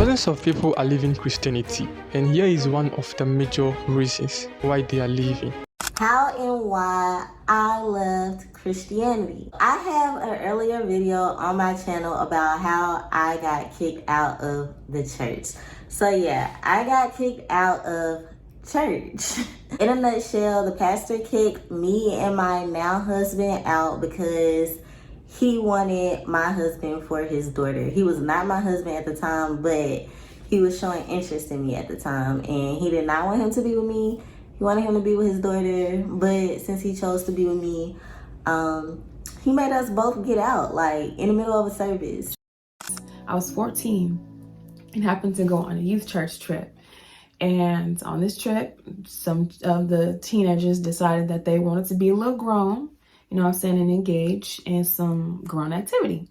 Thousands of people are leaving Christianity, and here is one of the major reasons why they are leaving. How and why I left Christianity. I have an earlier video on my channel about how I got kicked out of the church. So yeah, I got kicked out of church. In a nutshell, the pastor kicked me and my now husband out because he wanted my husband for his daughter. He was not my husband at the time, but he was showing interest in me at the time, and he did not want him to be with me. He wanted him to be with his daughter, but since he chose to be with me, he made us both get out, like in the middle of a service. I was 14 and happened to go on a youth church trip. And on this trip, some of the teenagers decided that they wanted to be a little grown, you know what I'm saying, and engage in some grown activity.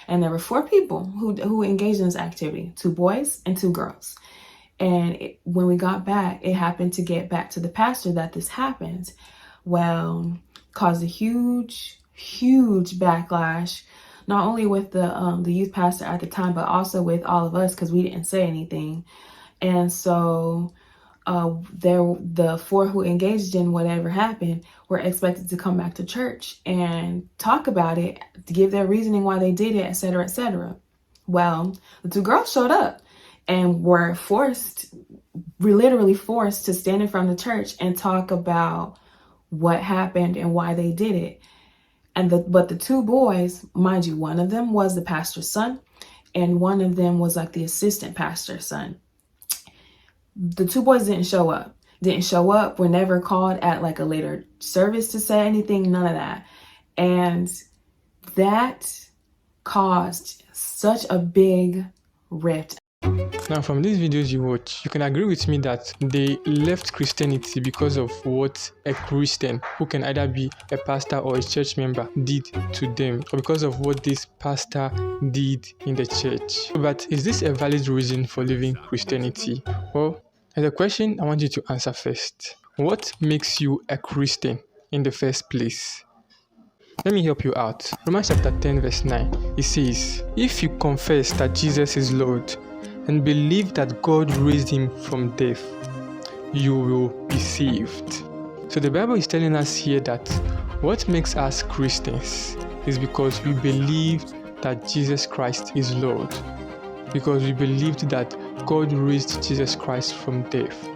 And there were 4 people who engaged in this activity, 2 boys and 2 girls. And when we got back, it happened to get back to the pastor that this happened. Well, caused a huge backlash, not only with the youth pastor at the time, but also with all of us, because we didn't say anything. And so the 4 who engaged in whatever happened were expected to come back to church and talk about it, to give their reasoning why they did it, etc., etc. Well, the 2 girls showed up and were literally forced to stand in front of the church and talk about what happened and why they did it. But the 2 boys, mind you, one of them was the pastor's son and one of them was like the assistant pastor's son. The 2 boys didn't show up, were never called at like a later service to say anything, none of that. And that caused such a big rift. Now, from these videos you watch, you can agree with me that they left Christianity because of what a Christian, who can either be a pastor or a church member, did to them, or because of what this pastor did in the church. But is this a valid reason for leaving Christianity? Well, there's a question I want you to answer first. What makes you a Christian in the first place? Let me help you out. Romans chapter 10 verse 9, it says, "If you confess that Jesus is Lord and believe that God raised him from death, you will be saved." So the Bible is telling us here that what makes us Christians is because we believe that Jesus Christ is Lord, because we believed that God raised Jesus Christ from death.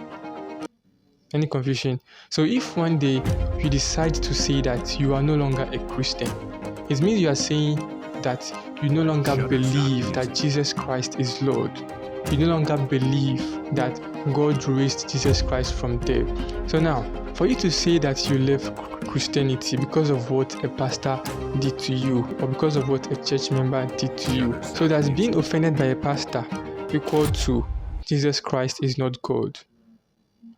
Any confusion? So if one day you decide to say that you are no longer a Christian, it means you are saying that you no longer believe that Jesus Christ is Lord. You no longer believe that God raised Jesus Christ from death. So now, for you to say that you left Christianity because of what a pastor did to you, or because of what a church member did to you, so that's being offended by a pastor equal to Jesus Christ is not God.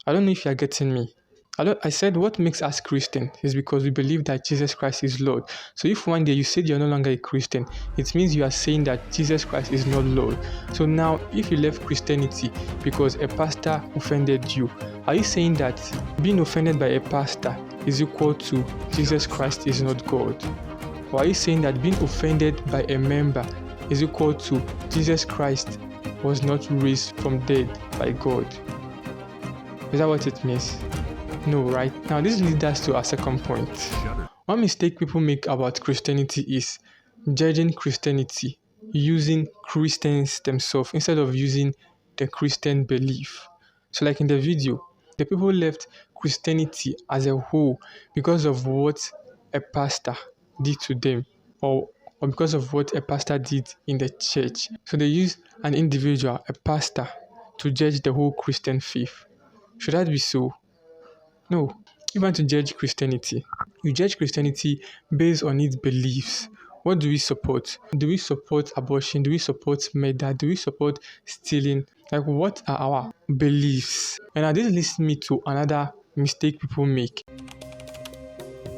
I don't know if you're getting me. I said what makes us Christian is because we believe that Jesus Christ is Lord. So if one day you said you're no longer a Christian, it means you are saying that Jesus Christ is not Lord. So now if you left Christianity because a pastor offended you, are you saying that being offended by a pastor is equal to Jesus Christ is not God? Or are you saying that being offended by a member is equal to Jesus Christ was not raised from dead by God? Is that what it means? No, right? Now this leads us to our second point. One mistake people make about Christianity is judging Christianity using Christians themselves instead of using the Christian belief. So like in the video, the people left Christianity as a whole because of what a pastor did to them, or because of what a pastor did in the church. So they use an individual, a pastor, to judge the whole Christian faith. Should that be so? No. If you want to judge Christianity, you judge Christianity based on its beliefs. What do we support? Do we support abortion? Do we support murder? Do we support stealing? Like, what are our beliefs? And now this leads me to another mistake people make.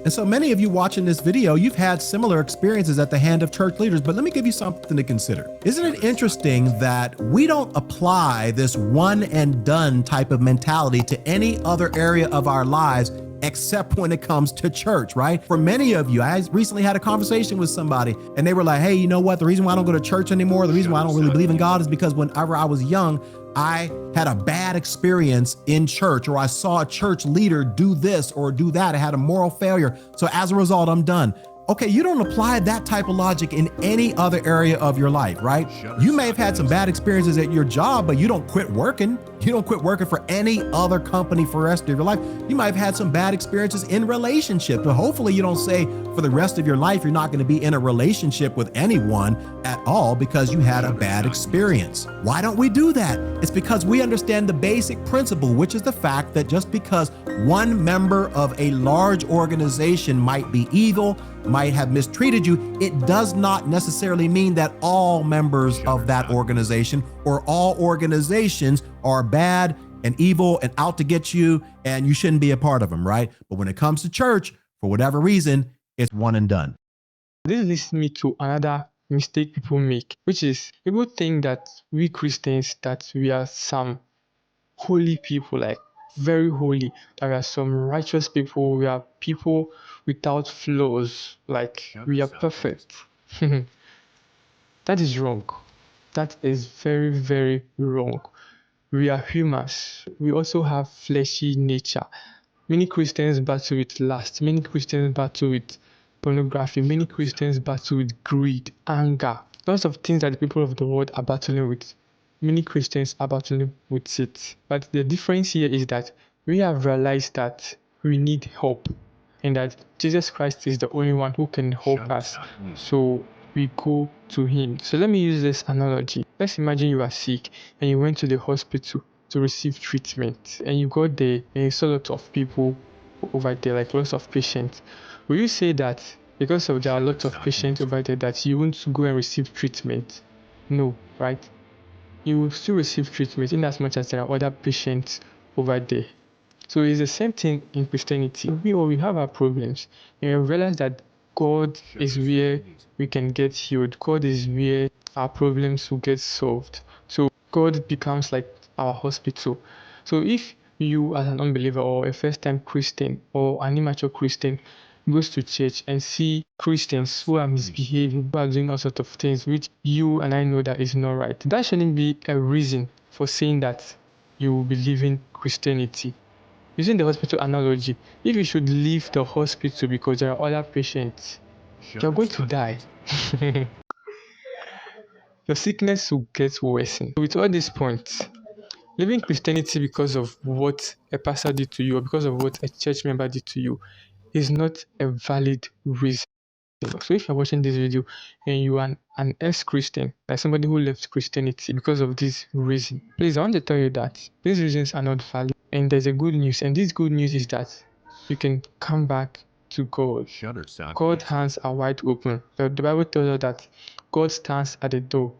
And so many of you watching this video, you've had similar experiences at the hand of church leaders, but let me give you something to consider. Isn't it interesting that we don't apply this one and done type of mentality to any other area of our lives except when it comes to church, right? For many of you, I recently had a conversation with somebody and they were like, hey, you know what? The reason why I don't go to church anymore, the reason why I don't really believe in God is because whenever I was young, I had a bad experience in church, or I saw a church leader do this or do that. I had a moral failure. So as a result, I'm done. Okay, you don't apply that type of logic in any other area of your life, right? You may have had some bad experiences at your job, but you don't quit working. You don't quit working for any other company for the rest of your life. You might have had some bad experiences in relationships, but hopefully you don't say for the rest of your life you're not going to be in a relationship with anyone at all because you had a bad experience. Why don't we do that? It's because we understand the basic principle, which is the fact that just because one member of a large organization might be evil, might have mistreated you, it does not necessarily mean that all members of that organization or all organizations are bad and evil and out to get you and you shouldn't be a part of them, right? But when it comes to church, for whatever reason, it's one and done. This leads me to another mistake people make, which is people think that we Christians, that we are some holy people, like very holy, that we are some righteous people, we are people without flaws, like we are perfect. That is wrong. That is very, very wrong. We are humans. We also have fleshy nature. Many Christians battle with lust. Many Christians battle with pornography. Many Christians battle with greed, anger. Lots of things that the people of the world are battling with. Many Christians are battling with it. But the difference here is that we have realized that we need help and that Jesus Christ is the only one who can help us. So we go to him. So let me use this analogy. Let's imagine you are sick and you went to the hospital to receive treatment and you got there and you saw lots of people over there, like lots of patients. Will you say that because of there are lots of patients over there that you won't go and receive treatment? No, right? You will still receive treatment in as much as there are other patients over there. So it's the same thing in Christianity. We have our problems and we realize that God is where we can get healed. God is where our problems will get solved. So God becomes like our hospital. So if you as an unbeliever or a first-time Christian or an immature Christian goes to church and see Christians who are misbehaving, who are doing all sorts of things which you and I know that is not right, that shouldn't be a reason for saying that you will be leaving Christianity. Using the hospital analogy, if you should leave the hospital because there are other patients, you're going to die. Your sickness will get worsened. With all these points, leaving Christianity because of what a pastor did to you or because of what a church member did to you is not a valid reason. So if you're watching this video and you are an ex-Christian, like somebody who left Christianity because of this reason, please, I want to tell you that these reasons are not valid. And there's a good news, and this good news is that you can come back to God. God's hands are wide open. The Bible tells us that God stands at the door.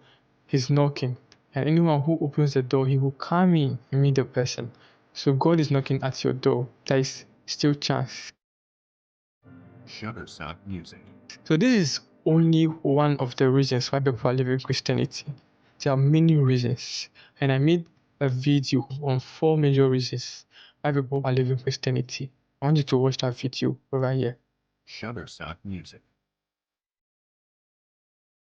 He's knocking. And anyone who opens the door, he will come in and meet the person. So God is knocking at your door. There is still chance. So this is only one of the reasons why people are leaving Christianity. There are many reasons, and I made a video on 4 major reasons why people are leaving Christianity. I want you to watch that video over here.